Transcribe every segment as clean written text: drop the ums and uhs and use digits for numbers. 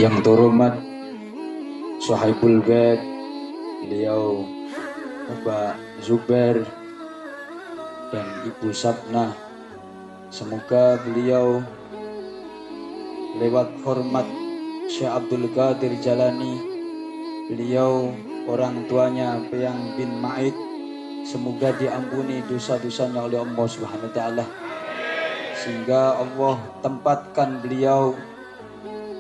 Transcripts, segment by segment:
Yang terhormat Sohaibul Bed, beliau Bapak Zubair dan Ibu Sabna, semoga beliau lewat hormat Syekh Abdul Qadir Jalani, beliau orang tuanya Peyang bin Ma'id, semoga diampuni dosa-dosanya oleh Allah Subhanahu wa taala, sehingga Allah tempatkan beliau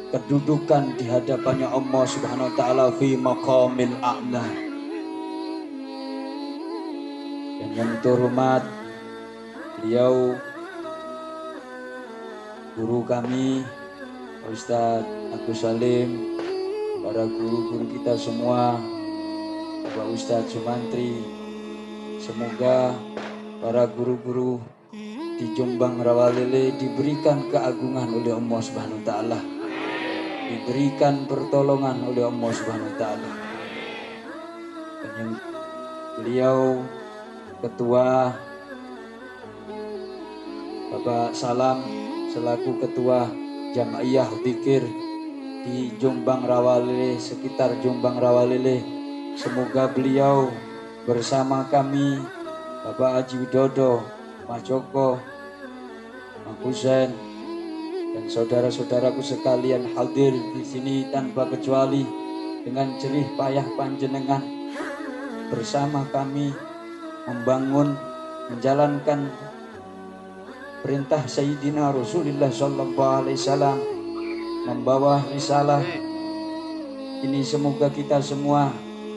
kedudukan di hadapannya Allah Subhanahu wa taala fi maqamil a'la. Dan yang terhormat beliau guru kami Ustadz Agus Salim, para guru-guru kita semua, Bapak Ustadz Sumantri, semoga para guru-guru di Jombang Rawalele diberikan keagungan oleh Allah Subhanahu wa taala, diberikan pertolongan oleh Allah Subhanahu wa taala. Dan yang beliau ketua Bapak Salam selaku ketua Jamaiyah Dzikir di Jombang Rawalele, sekitar Jombang Rawalele, semoga beliau bersama kami, Bapak Haji Widodo, Mas Joko, Mas Husen, dan saudara-saudaraku sekalian hadir di sini tanpa kecuali, dengan jerih payah panjenengan bersama kami membangun, menjalankan perintah Sayyidina Rasulullah sallallahu alaihi wasallam, membawa risalah ini. Semoga kita semua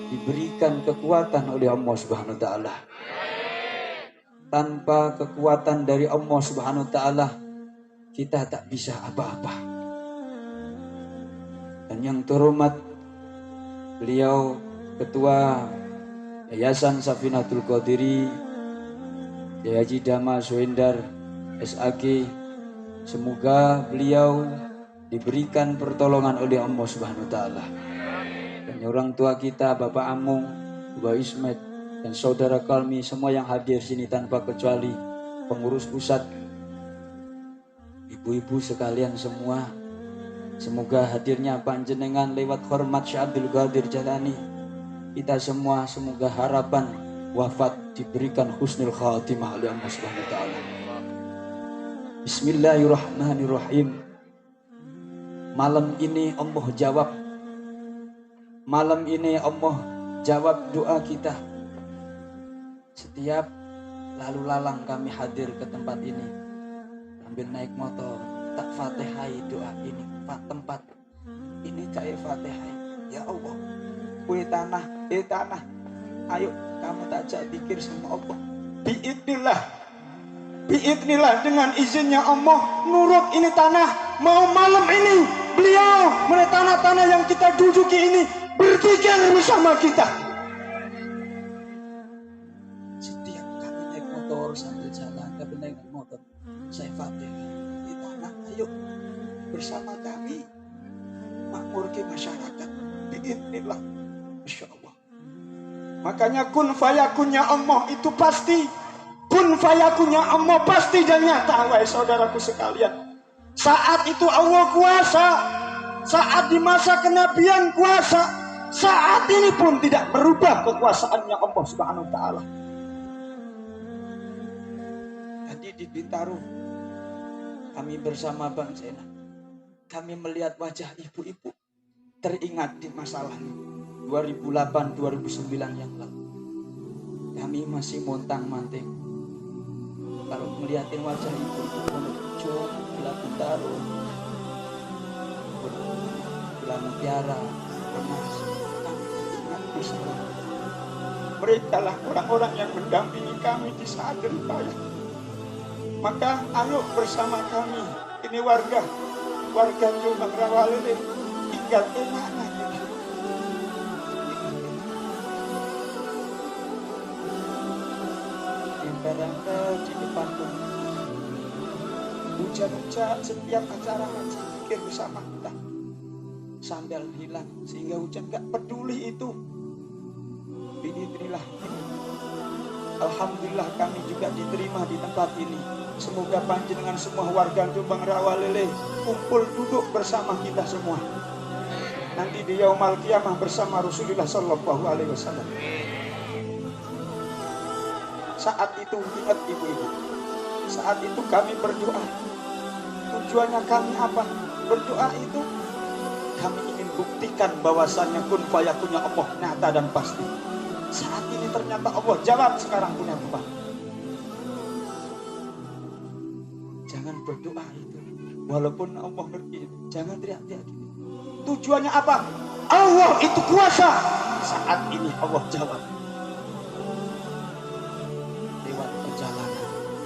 diberikan kekuatan oleh Allah Subhanahu wa taala. Tanpa kekuatan dari Allah Subhanahu wa taala, kita tak bisa apa-apa. Dan yang terhormat beliau ketua Yayasan Safinatul Qadiri, Kiai Haji Dama Sohendar SAG, semoga beliau diberikan pertolongan oleh Allah Subhanahu wa taala. Dan orang tua kita Bapak Amung, Bapak Ismet, dan saudara kami semua yang hadir sini tanpa kecuali, pengurus pusat, ibu-ibu sekalian semua, semoga hadirnya panjenengan lewat hormat Syekh Abdul Qadir Jalani, kita semua semoga harapan wafat diberikan husnul khatimah oleh Allah Subhanahu wa taala. Bismillahirrahmanirrahim. Malam ini Allah jawab. Malam ini Allah jawab doa kita. Setiap lalu lalang kami hadir ke tempat ini, sambil naik motor, tak fatihai doa ini, tempat ini kayak fatihai. Ya Allah, kue tanah, tanah, ayo kamu tak pikir sama Allah. Biidnillah dengan izinnya Allah, nurut ini tanah, mau malam ini beliau mulai tanah-tanah yang kita duduki ini berzikir bersama kita. Setiap kami naik motor sambil jalan, kami naik motor, saya fatihah di tanah, ayo bersama kami makmur ke masyarakat. Biidnillah, Masya Allah. Makanya kun fayakunnya Allah itu pasti. Kun fayakunnya Allah pasti dan nyata, wahai saudaraku sekalian. Saat itu Allah kuasa, saat di masa kenabian kuasa, saat ini pun tidak berubah kekuasaannya Allah Subhanahu wa taala. Tadi di Bintaro kami bersama Bang Zena, kami melihat wajah ibu-ibu, teringat di masa lalu 2008-2009 yang lalu. Kami masih montang-manting kalau melihatin wajah ibu-ibu menuju Gila Bintaro, Gila Mutiara, Monas, kami ingat bersama. Mereka lah orang-orang yang mendampingi kami di saat jerih payah. Maka ayo bersama kami, ini warga Jombang Rawalele, tinggal enak lagi. Barangkali di depan hujan-hujan, setiap acara haji pikir bersama kita sambil hilang, sehingga hujan gak peduli itu. Biidznillah, alhamdulillah kami juga diterima di tempat ini. Semoga panjenengan semua warga Jombang Rawalele kumpul duduk bersama kita semua. nanti di yaumul qiyamah bersama Rasulullah Shallallahu Alaihi Wasallam. Saat itu ingat ibu-ibu, saat itu kami berdoa. Tujuannya kami apa? Berdoa itu kami ingin buktikan bahwasannya kun fayakunnya Allah nyata dan pasti. Saat ini ternyata Allah jawab sekarang punya Tuhan. Jangan berdoa itu, walaupun Allah ngerti, jangan teriak-teriak gitu. Tujuannya apa? Allah itu kuasa. Saat ini Allah jawab.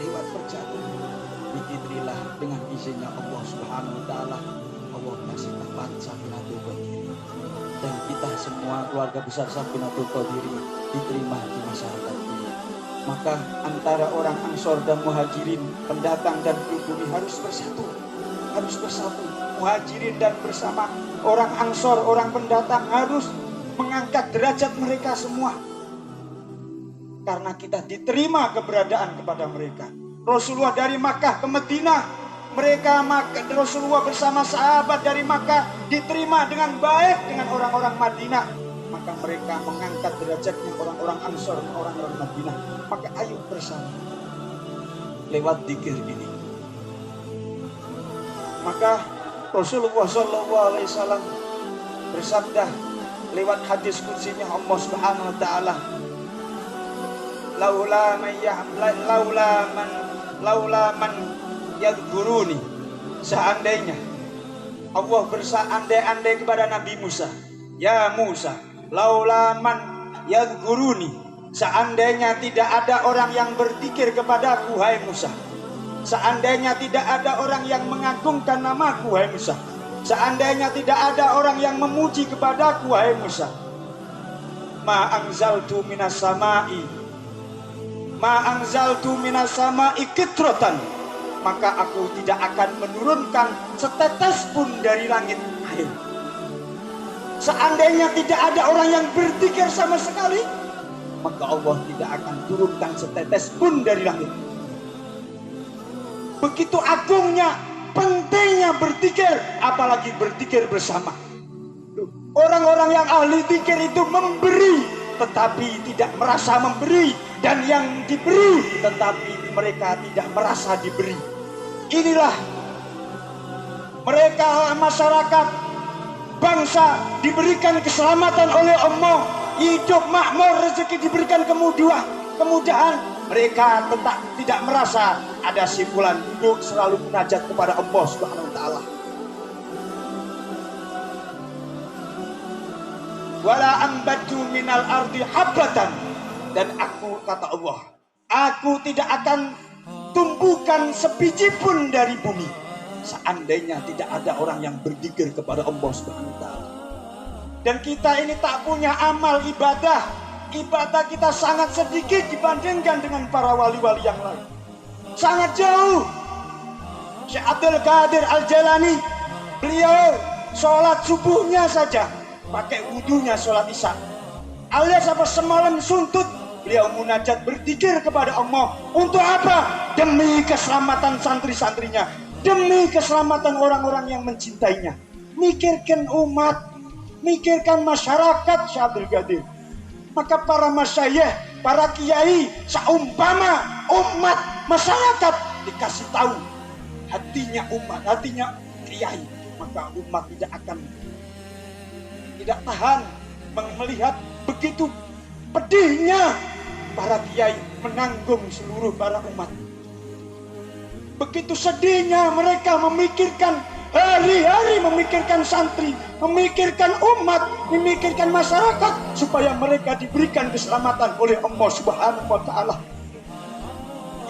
Lewat perjalanan, dikirilah dengan izinnya Allah Subhanahu Wa Taala. Allah kasih tempat Safinatul Qadiri, dan kita semua keluarga besar Safinatul Qadiri diterima di masyarakat ini. Maka antara orang Ansor dan Muhajirin, pendatang dan pribumi harus bersatu, Muhajirin dan bersama orang Ansor, orang pendatang harus mengangkat derajat mereka semua, karena kita diterima keberadaan kepada mereka. Rasulullah dari Makkah ke Madinah, Rasulullah bersama sahabat dari Makkah diterima dengan baik dengan orang-orang Madinah. Maka mereka mengangkat derajatnya orang-orang Ansor dan orang-orang Madinah. Maka ayo bersama lewat zikir ini. Maka Rasulullah SAW bersabda lewat hadis qudsinya Allah Subhanahu Wa Taala, laula man yadhkuruni, seandainya Allah berseandai-andai kepada Nabi Musa, ya Musa, laula man yadhkuruni, seandainya tidak ada orang yang berzikir kepadaku, hai Musa, seandainya tidak ada orang yang mengagungkan namaku, hai Musa, seandainya tidak ada orang yang memuji kepadaku, hai Musa, ma anzaltu minas sama'i kitrotan, maka aku tidak akan menurunkan setetes pun dari langit air. Seandainya tidak ada orang yang berzikir sama sekali, maka Allah tidak akan turunkan setetes pun dari langit. Begitu agungnya, pentingnya berzikir, apalagi berzikir bersama. Orang-orang yang ahli zikir itu memberi, tetapi tidak merasa memberi, dan yang diberi, tetapi mereka tidak merasa diberi. Inilah mereka, masyarakat, bangsa diberikan keselamatan oleh Allah, hidup makmur, rezeki diberikan kemudahan. Mereka tetap tidak merasa ada simpulan, duduk selalu munajat kepada Allah Subhanahu Wa Taala. Wala ambatu minal ardi habbatan, dan aku, kata Allah, aku tidak akan tumbuhkan sebiji pun dari bumi seandainya tidak ada orang yang berzikir kepada Allah Subhanahu Wa Taala. Dan kita ini tak punya amal ibadah kita sangat sedikit dibandingkan dengan para wali-wali yang lain, sangat jauh. Syekh Abdul Qadir Al-Jailani, beliau sholat subuhnya saja pakai wudunya sholat isya, alias apa, semalam suntut beliau munajat berzikir kepada Allah. Untuk apa? Demi keselamatan santri-santrinya, demi keselamatan orang-orang yang mencintainya. Mikirkan umat, mikirkan masyarakat Syekh Abdul Qadir. Maka para masyayikh, para kiai, seumpama umat masyarakat dikasih tahu hatinya umat, hatinya kiai, maka umat tidak tahan melihat begitu pedihnya para kiai menanggung seluruh para umat. Begitu sedihnya mereka memikirkan hari-hari, memikirkan santri, memikirkan umat, memikirkan masyarakat, supaya mereka diberikan keselamatan oleh Allah Subhanahu Wa Taala.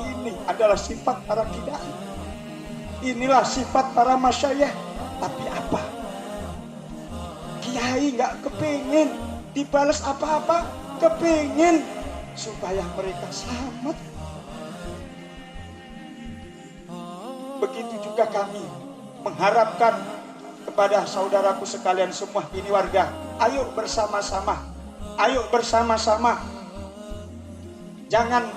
Ini adalah sifat para kiai, inilah sifat para masyayikh. Tapi apa? Kiai nggak kepingin dibalas apa-apa, kepingin supaya mereka selamat. Begitu juga kami mengharapkan kepada saudaraku sekalian semua ini warga, ayo bersama-sama, jangan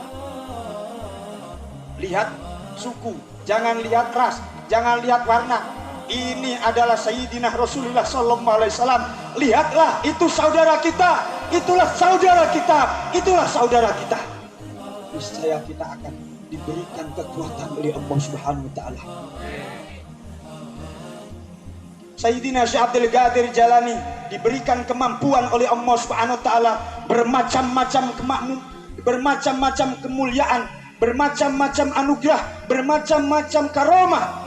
lihat suku, jangan lihat ras, jangan lihat warna, Ini adalah Sayyidina Rasulullah sallallahu alaihi wasallam. Lihatlah, itu saudara kita. Itulah saudara kita. Itulah saudara kita. Niscaya kita akan diberikan kekuatan oleh Allah Subhanahu wa taala. Sayyidina Syekh Abdul Qadir Jalani diberikan kemampuan oleh Allah Subhanahu wa taala, bermacam-macam kemakmur, bermacam-macam kemuliaan, bermacam-macam anugerah, bermacam-macam karomah.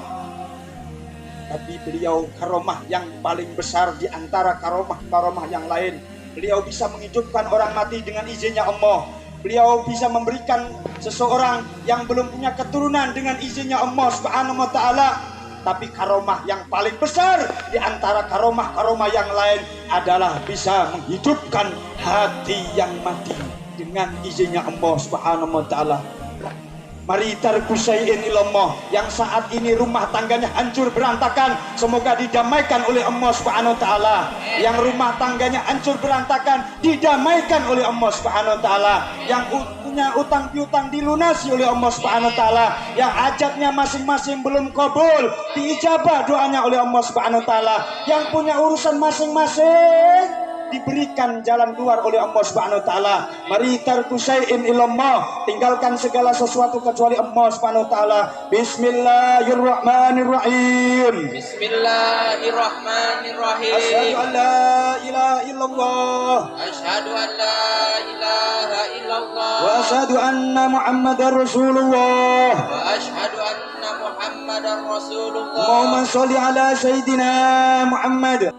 Tapi beliau karomah yang paling besar di antara karomah-karomah yang lain. Beliau bisa menghidupkan orang mati dengan izinnya Allah. Beliau bisa memberikan seseorang yang belum punya keturunan dengan izinnya Allah Subhanahu wa taala. Tapi karomah yang paling besar di antara karomah-karomah yang lain adalah bisa menghidupkan hati yang mati dengan izinnya Allah Subhanahu wa taala. Mari tarku syai'in ilallah, yang saat ini rumah tangganya hancur berantakan, semoga didamaikan oleh Allah Subhanahu wa taala. Yang rumah tangganya hancur berantakan, didamaikan oleh Allah Subhanahu wa taala. Yang punya utang piutang dilunasi oleh Allah Subhanahu wa taala. Yang hajatnya masing-masing belum kabul, diijabah doanya oleh Allah Subhanahu wa taala. Yang punya urusan masing-masing diberikan jalan keluar oleh Allah Subhanahu wa taala. Mari tarku syai'in ilallah, tinggalkan segala sesuatu kecuali Allah Subhanahu wa taala. Bismillahirrahmanirrahim. Bismillahirrahmanirrahim. Asyhadu an la ilaha illallah. Asyhadu an la ilaha illallah. Wa asyhadu anna Muhammadar Rasulullah. Wa asyhadu anna Muhammadar Rasulullah. Allahumma sholli ala sayyidina Muhammad.